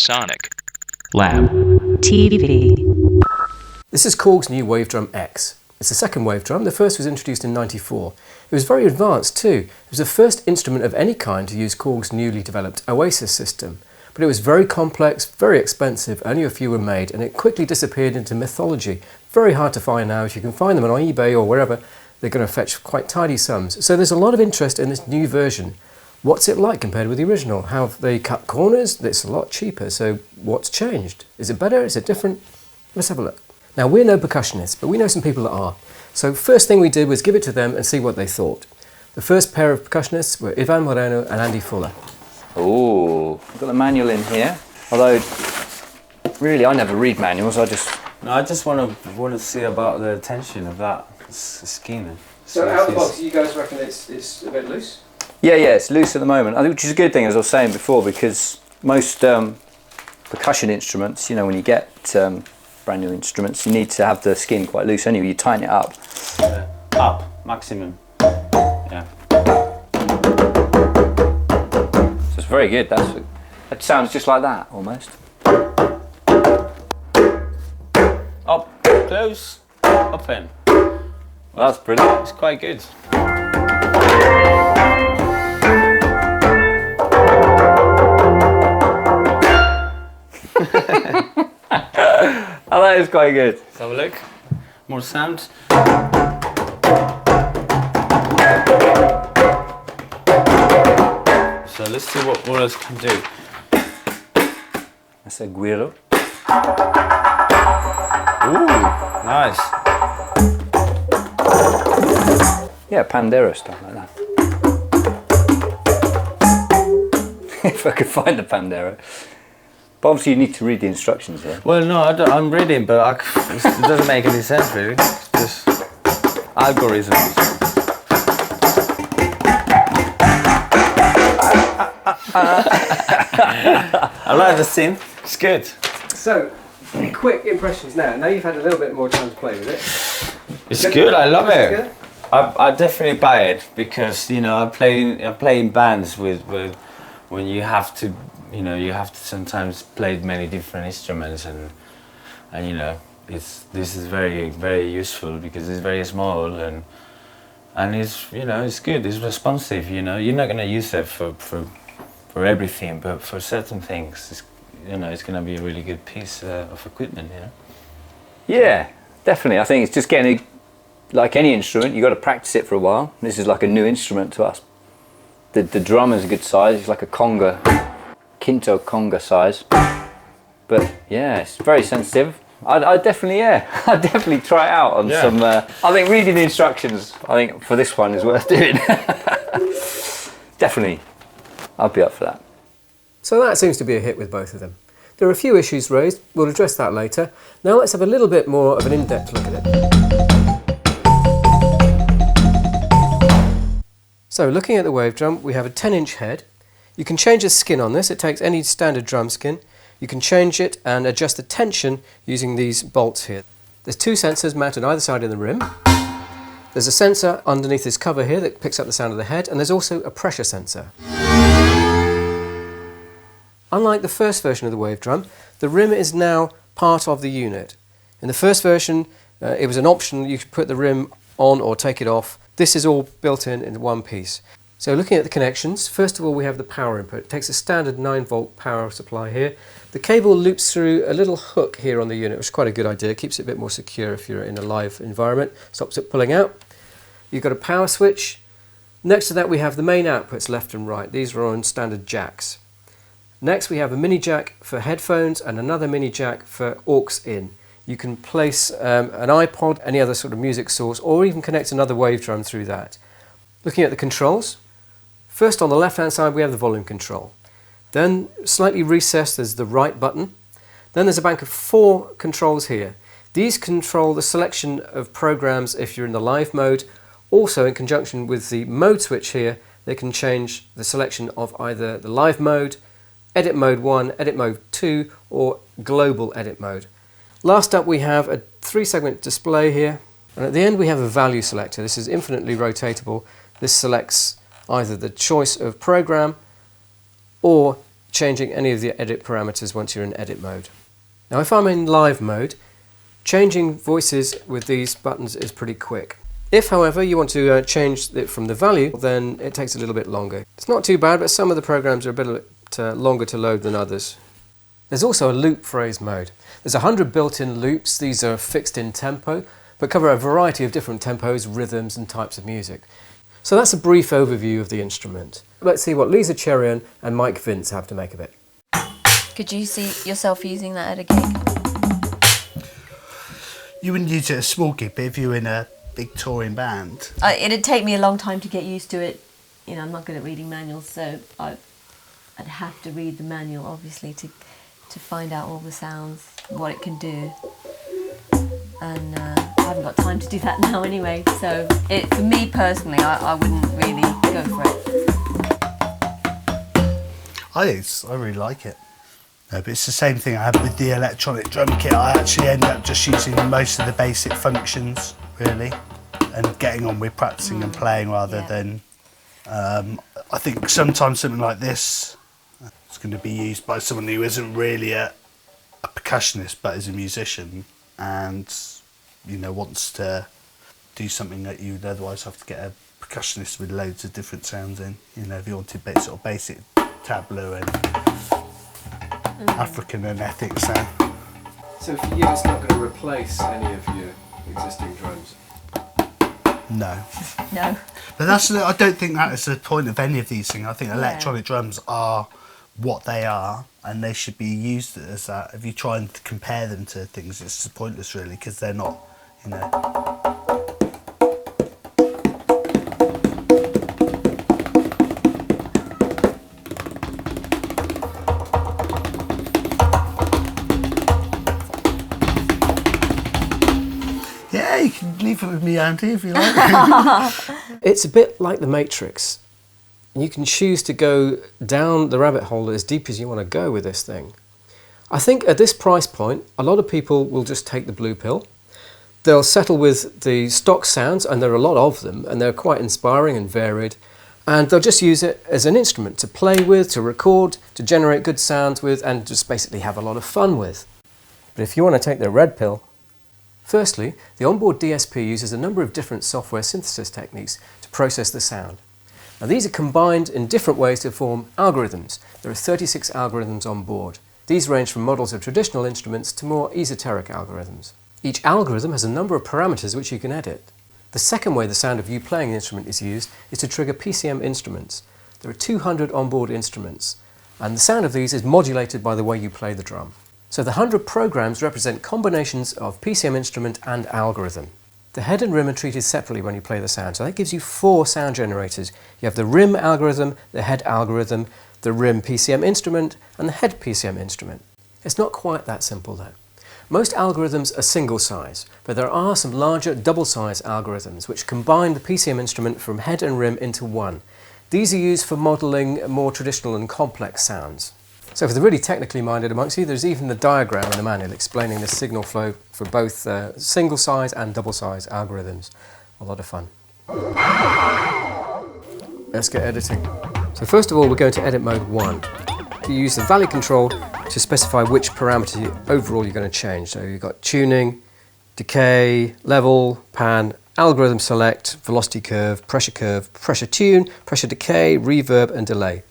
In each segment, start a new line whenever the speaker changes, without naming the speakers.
Sonic Lab TV.
This is Korg's new Wavedrum X. It's the second Wavedrum. The first was introduced in '94. It was very advanced too. It was the first instrument of any kind to use Korg's newly developed Oasis system. But it was very complex, very expensive, only a few were made, and it quickly disappeared into mythology. Very hard to find now. If you can find them on eBay or wherever, they're going to fetch quite tidy sums. So there's a lot of interest in this new version. What's it like compared with the original? How have they cut corners? It's a lot cheaper, so what's changed? Is it better? Is it different? Let's have a look. Now, we're no percussionists, but we know some people that are. So first thing we did was give it to them and see what they thought. The first pair of percussionists were Ivan Moreno and Andy Fuller.
Oh, I've got the manual in here. Although, really, I never read manuals. I just want to see about the tension of that skin.
So out of the box, you guys reckon it's a bit loose?
Yeah, it's loose at the moment. I think, which is a good thing, as I was saying before, because most percussion instruments, you know, when you get brand new instruments, you need to have the skin quite loose anyway. You tighten it up.
Up, maximum. Yeah.
So it's very good. That sounds just like that, almost.
Up, close, open.
Well, that's brilliant.
It's quite good.
Oh, that is quite good.
Let's have a look. More sound. So let's see what else can do.
That's a guiro.
Ooh, nice.
Yeah, pandero stuff like that. If I could find the pandero. But obviously you need to read the instructions here.
Well, no, I'm reading, but it doesn't make any sense really. It's just algorithms. I like the synth. It's good.
So, quick impressions now. Now you've had a little bit more time to play with it.
It's good. I love it. I definitely buy it because I play in bands with when you have to. You have to sometimes play many different instruments, and this is very, very useful because it's very small and it's it's good. It's responsive. You're not gonna use it for everything, but for certain things, it's gonna be a really good piece of equipment.
Yeah, definitely. I think it's just getting like any instrument. You got to practice it for a while. This is like a new instrument to us. The drum is a good size. It's like a conga. Quinto conga size, but yeah, it's very sensitive. I'd definitely try it out on some. I think reading the instructions, I think for this one is worth doing. Definitely, I'd be up for that.
So that seems to be a hit with both of them. There are a few issues raised. We'll address that later. Now let's have a little bit more of an in-depth look at it. So looking at the Wavedrum, we have a 10-inch head. You can change the skin on this. It takes any standard drum skin. You can change it and adjust the tension using these bolts here. There's two sensors mounted either side of the rim. There's a sensor underneath this cover here that picks up the sound of the head, and there's also a pressure sensor. Unlike the first version of the Wavedrum, the rim is now part of the unit. In the first version, it was an option. You could put the rim on or take it off. This is all built in one piece. So looking at the connections, first of all we have the power input. It takes a standard 9-volt power supply here. The cable loops through a little hook here on the unit, which is quite a good idea. It keeps it a bit more secure if you're in a live environment. Stops it pulling out. You've got a power switch. Next to that we have the main outputs left and right. These are on standard jacks. Next we have a mini jack for headphones and another mini jack for aux in. You can place an iPod, any other sort of music source, or even connect another Wavedrum through that. Looking at the controls. First on the left hand side we have the volume control. Then slightly recessed there's the right button. Then there's a bank of 4 controls here. These control the selection of programs if you're in the live mode. Also in conjunction with the mode switch here, they can change the selection of either the live mode, edit mode 1, edit mode 2 or global edit mode. Last up we have a 3-segment display here, and at the end we have a value selector. This is infinitely rotatable. This selects either the choice of program or changing any of the edit parameters once you're in edit mode. Now if I'm in live mode, changing voices with these buttons is pretty quick. If, however, you want to change it from the value, then it takes a little bit longer. It's not too bad, but some of the programs are a bit longer to load than others. There's also a loop phrase mode. There's 100 built-in loops. These are fixed in tempo, but cover a variety of different tempos, rhythms and types of music. So that's a brief overview of the instrument. Let's see what Lisa Cherian and Mike Vince have to make of it.
Could you see yourself using that at a gig?
You wouldn't use it at a small gig, but if you were in a big touring band.
It'd take me a long time to get used to it. You know, I'm not good at reading manuals, so I'd have to read the manual, obviously, to find out all the sounds, what it can do. And I haven't got time to do that now anyway, so for me personally, I wouldn't really go for it.
I really like it. No, but it's the same thing I had with the electronic drum kit. I actually ended up just using most of the basic functions, really, and getting on with practicing and playing rather than... I think sometimes something like this is going to be used by someone who isn't really a percussionist but is a musician and, you know, wants to do something that you'd otherwise have to get a percussionist with loads of different sounds in. You know, if you wanted sort of basic tabla and African and ethnic sound.
So for you, it's not going to replace any of your existing drums?
No.
No.
But I don't think that is the point of any of these things. I think electronic drums are what they are and they should be used as that. If you try and compare them to things, it's pointless really, because they're not, you know. Yeah, you can leave it with me, Andy, if you like.
It's a bit like the Matrix. You can choose to go down the rabbit hole as deep as you want to go with this thing. I think at this price point, a lot of people will just take the blue pill. They'll settle with the stock sounds, and there are a lot of them, and they're quite inspiring and varied. And they'll just use it as an instrument to play with, to record, to generate good sounds with, and just basically have a lot of fun with. But if you want to take the red pill, firstly, the onboard DSP uses a number of different software synthesis techniques to process the sound. Now these are combined in different ways to form algorithms. There are 36 algorithms on board. These range from models of traditional instruments to more esoteric algorithms. Each algorithm has a number of parameters which you can edit. The second way the sound of you playing an instrument is used is to trigger PCM instruments. There are 200 onboard instruments, and the sound of these is modulated by the way you play the drum. So the 100 programs represent combinations of PCM instrument and algorithm. The head and rim are treated separately when you play the sound, so that gives you 4 sound generators. You have the rim algorithm, the head algorithm, the rim PCM instrument, and the head PCM instrument. It's not quite that simple though. Most algorithms are single size, but there are some larger double size algorithms which combine the PCM instrument from head and rim into one. These are used for modelling more traditional and complex sounds. So for the really technically minded amongst you, there's even the diagram in the manual explaining the signal flow for both single size and double size algorithms. A lot of fun. Let's get editing. So first of all, we're going to edit mode 1. You use the value control to specify which parameter overall you're going to change. So you've got tuning, decay, level, pan, algorithm select, velocity curve, pressure tune, pressure decay, reverb and delay.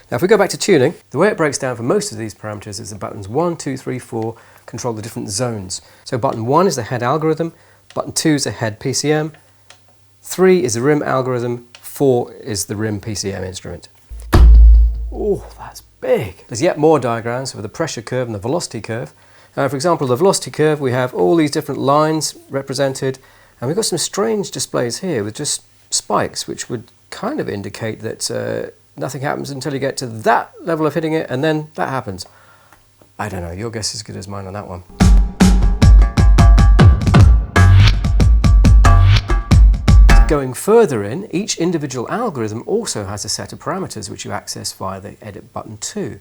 Now if we go back to tuning, the way it breaks down for most of these parameters is the buttons 1, 2, 3, 4 control the different zones. So button 1 is the head algorithm, button 2 is the head PCM, 3 is the rim algorithm, 4 is the rim PCM instrument. Oh, that's big! There's yet more diagrams for the pressure curve and the velocity curve. For example, the velocity curve, we have all these different lines represented, and we've got some strange displays here with just spikes, which would kind of indicate that nothing happens until you get to that level of hitting it, and then that happens. I don't know, your guess is as good as mine on that one. Going further in, each individual algorithm also has a set of parameters which you access via the edit button 2.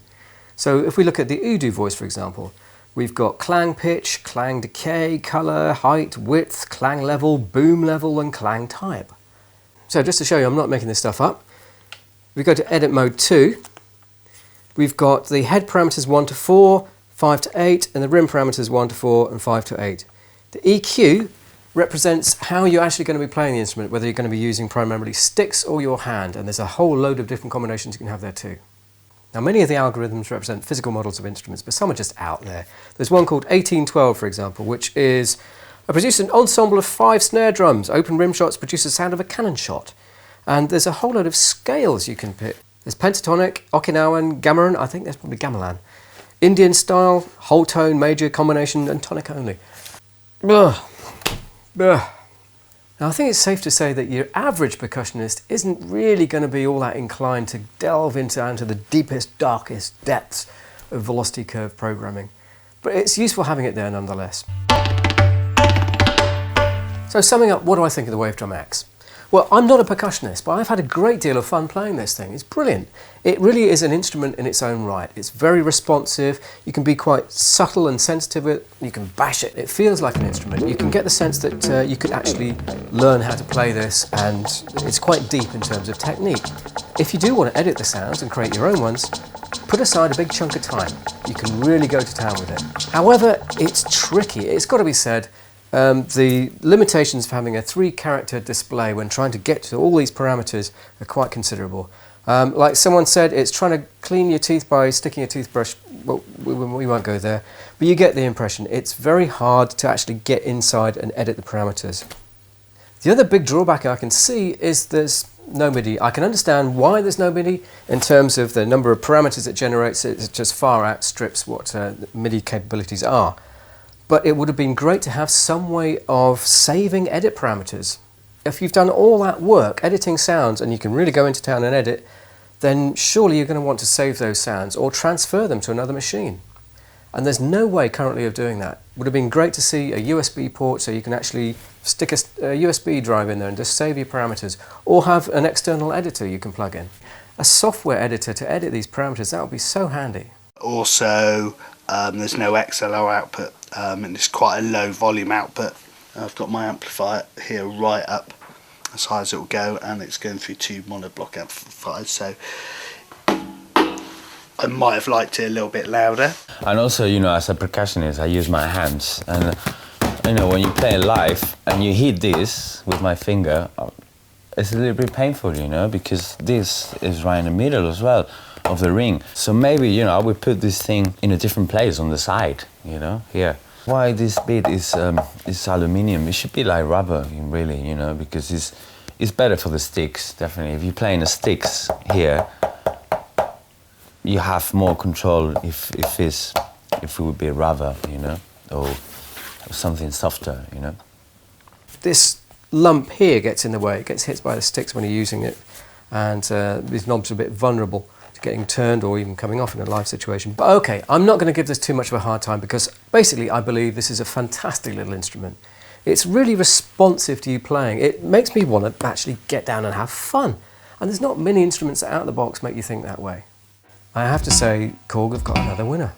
So if we look at the Udo voice, for example, we've got clang pitch, clang decay, colour, height, width, clang level, boom level, and clang type. So just to show you, I'm not making this stuff up. We go to edit mode 2, We've got the head parameters 1 to 4, 5 to 8, and the rim parameters 1 to 4 and 5 to 8. The EQ represents how you're actually going to be playing the instrument, whether you're going to be using primarily sticks or your hand, and there's a whole load of different combinations you can have there too. Now, many of the algorithms represent physical models of instruments, but some are just out there. There's one called 1812, for example, which produces an ensemble of 5 snare drums. Open rim shots produce the sound of a cannon shot. And there's a whole load of scales you can pick. There's pentatonic, Okinawan, gamelan, I think that's probably gamelan, Indian style, whole tone, major, combination, and tonic only. Ugh. Ugh. Now, I think it's safe to say that your average percussionist isn't really going to be all that inclined to delve into the deepest, darkest depths of velocity curve programming. But it's useful having it there nonetheless. So summing up, what do I think of the Wavedrum X? Well, I'm not a percussionist, but I've had a great deal of fun playing this thing. It's brilliant. It really is an instrument in its own right. It's very responsive. You can be quite subtle and sensitive with it. You can bash it. It feels like an instrument. You can get the sense that you could actually learn how to play this, and it's quite deep in terms of technique. If you do want to edit the sounds and create your own ones, put aside a big chunk of time. You can really go to town with it. However, it's tricky. It's got to be said. The limitations of having a 3-character display when trying to get to all these parameters are quite considerable. Like someone said, it's trying to clean your teeth by sticking a toothbrush. Well, we won't go there, but you get the impression. It's very hard to actually get inside and edit the parameters. The other big drawback I can see is there's no MIDI. I can understand why there's no MIDI in terms of the number of parameters it generates. It just far outstrips what MIDI capabilities are. But it would have been great to have some way of saving edit parameters. If you've done all that work editing sounds and you can really go into town and edit, then surely you're going to want to save those sounds or transfer them to another machine. And there's no way currently of doing that. It would have been great to see a USB port so you can actually stick a USB drive in there and just save your parameters, or have an external editor you can plug in. A software editor to edit these parameters, that would be so handy.
Also, there's no Xlr output, and it's quite a low volume output. I've got my amplifier here right up as high as it will go, and it's going through 2 monoblock amplifiers, so I might have liked it a little bit louder.
And also, you know, as a percussionist, I use my hands, and you know, when you play live and you hit this with my finger, it's a little bit painful, you know, because this is right in the middle as well of the ring. So maybe, you know, I would put this thing in a different place on the side, you know, here. Why this bit is aluminium? It should be like rubber, really, you know, because it's better for the sticks, definitely. If you're playing the sticks here, you have more control if it would be rubber, you know, or something softer, you know.
This lump here gets in the way. It gets hit by the sticks when you're using it, and these knobs are a bit vulnerable to getting turned or even coming off in a live situation. But okay, I'm not going to give this too much of a hard time, because basically I believe this is a fantastic little instrument. It's really responsive to you playing. It makes me want to actually get down and have fun. And there's not many instruments that out of the box make you think that way. I have to say, Korg have got another winner.